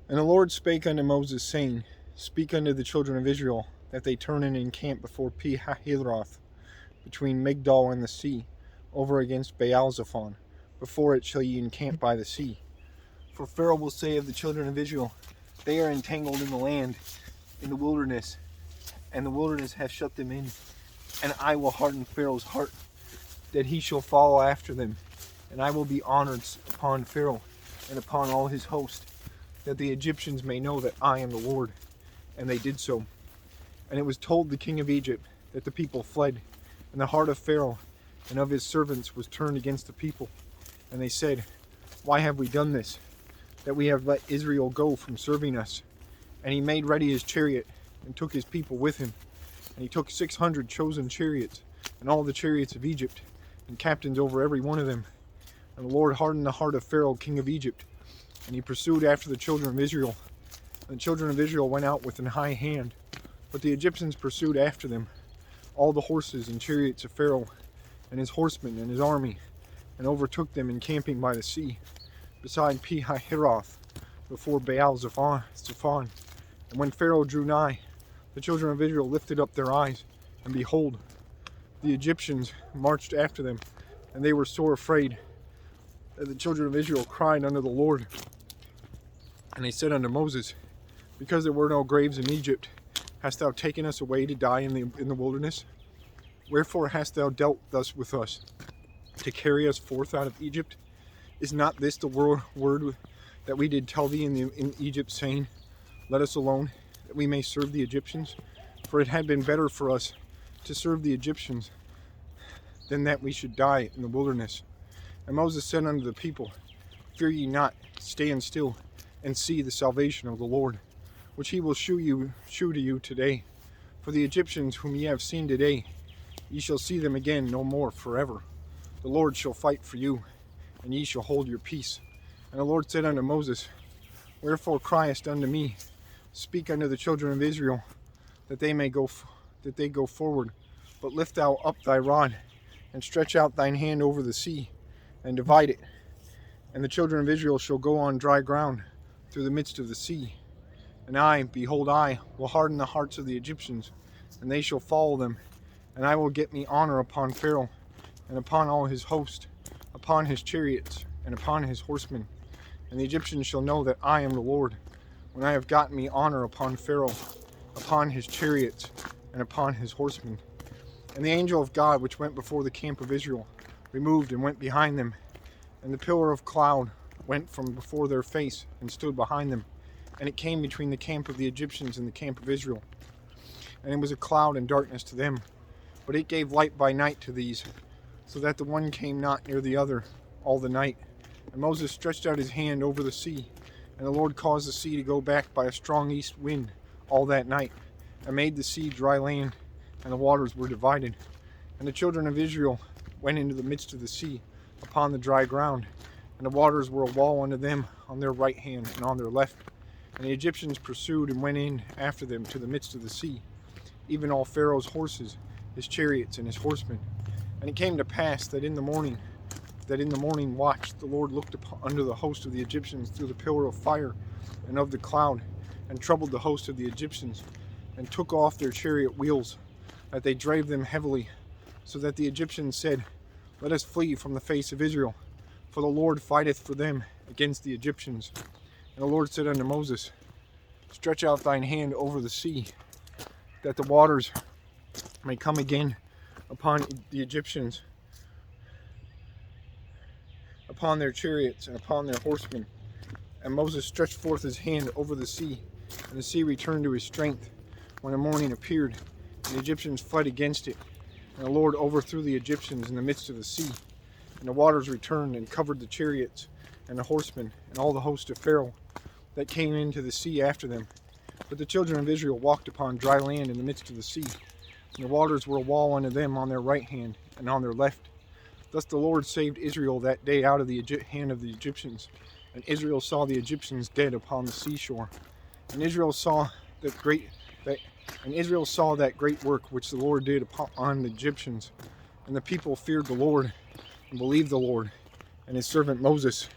And the Lord spake unto Moses, saying, Speak unto the children of Israel, that they turn and encamp before Pi-hahiroth, between Migdol and the sea, over against Baal-zephon. Before it shall ye encamp by the sea. For Pharaoh will say of the children of Israel, They are entangled in the land, in the wilderness, and the wilderness hath shut them in. And I will harden Pharaoh's heart, that he shall follow after them. And I will be honored upon Pharaoh, and upon all his host, that the Egyptians may know that I am the Lord. And they did so. And it was told the king of Egypt that the people fled, and the heart of Pharaoh and of his servants was turned against the people. And they said, Why have we done this, that we have let Israel go from serving us? And he made ready his chariot, and took his people with him. And he took 600 chosen chariots, and all the chariots of Egypt, and captains over every one of them. And the Lord hardened the heart of Pharaoh king of Egypt, and he pursued after the children of Israel. And the children of Israel went out with an high hand, but the Egyptians pursued after them, all the horses and chariots of Pharaoh, and his horsemen and his army, and overtook them encamping by the sea, beside Pi-hahiroth, before Baal-zephon. And when Pharaoh drew nigh, the children of Israel lifted up their eyes, and behold, the Egyptians marched after them, and they were sore afraid. And the children of Israel cried unto the Lord, and they said unto Moses, Because there were no graves in Egypt, hast thou taken us away to die in the wilderness? Wherefore hast thou dealt thus with us, to carry us forth out of Egypt? Is not this the word that we did tell thee in Egypt, saying, Let us alone, that we may serve the Egyptians? For it had been better for us to serve the Egyptians than that we should die in the wilderness. And Moses said unto the people, Fear ye not, stand still, and see the salvation of the Lord, which he will shew to you today. For the Egyptians whom ye have seen today, ye shall see them again no more forever. The Lord shall fight for you, and ye shall hold your peace. And the Lord said unto Moses, Wherefore criest unto me? Speak unto the children of Israel, that they go forward. But lift thou up thy rod, and stretch out thine hand over the sea, and divide it. And the children of Israel shall go on dry ground through the midst of the sea. And I, behold, I will harden the hearts of the Egyptians, and they shall follow them. And I will get me honor upon Pharaoh, and upon all his host, upon his chariots, and upon his horsemen. And the Egyptians shall know that I am the Lord, when I have gotten me honor upon Pharaoh, upon his chariots, and upon his horsemen. And the angel of God, which went before the camp of Israel, removed and went behind them. And the pillar of cloud went from before their face, and stood behind them. And it came between the camp of the Egyptians and the camp of Israel. And it was a cloud and darkness to them, but it gave light by night to these, so that the one came not near the other all the night. And Moses stretched out his hand over the sea, and the Lord caused the sea to go back by a strong east wind all that night, and made the sea dry land, and the waters were divided. And the children of Israel went into the midst of the sea upon the dry ground, and the waters were a wall unto them on their right hand and on their left. And the Egyptians pursued and went in after them to the midst of the sea, even all Pharaoh's horses, his chariots, and his horsemen. And it came to pass that in the morning watch the Lord looked under the host of the Egyptians through the pillar of fire and of the cloud, and troubled the host of the Egyptians, and took off their chariot wheels, that they drave them heavily, so that the Egyptians said, Let us flee from the face of Israel, for the Lord fighteth for them against the Egyptians. And the Lord said unto Moses, Stretch out thine hand over the sea, that the waters may come again upon the Egyptians, upon their chariots, and upon their horsemen. And Moses stretched forth his hand over the sea, and the sea returned to his strength when the morning appeared, and the Egyptians fled against it. And the Lord overthrew the Egyptians in the midst of the sea, and the waters returned and covered the chariots and the horsemen and all the host of Pharaoh that came into the sea after them. But the children of Israel walked upon dry land in the midst of the sea, and the waters were a wall unto them on their right hand and on their left. Thus the Lord saved Israel that day out of the hand of the Egyptians, and Israel saw the Egyptians dead upon the seashore. And Israel saw that great work which the Lord did upon the Egyptians. And the people feared the Lord and believed the Lord and his servant Moses.